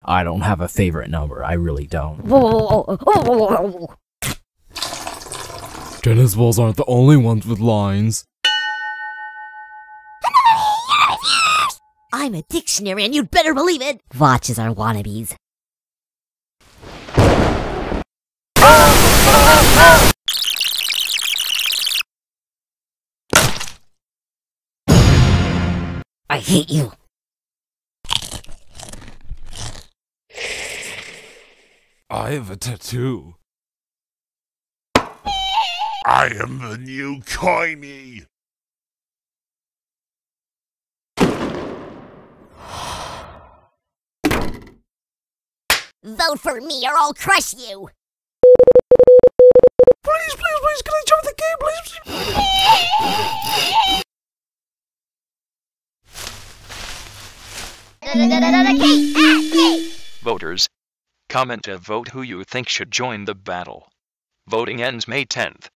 I don't have a favorite number, I really don't. Tennis balls aren't the only ones with lines. I'm a dictionary and you'd better believe it! Watches are wannabes. I hate you. I have a tattoo. I am the new coiny. Vote for me or I'll crush you! Please, please, please, can I jump the game, please? Voters, comment to vote who you think should join the battle. Voting ends May 10th.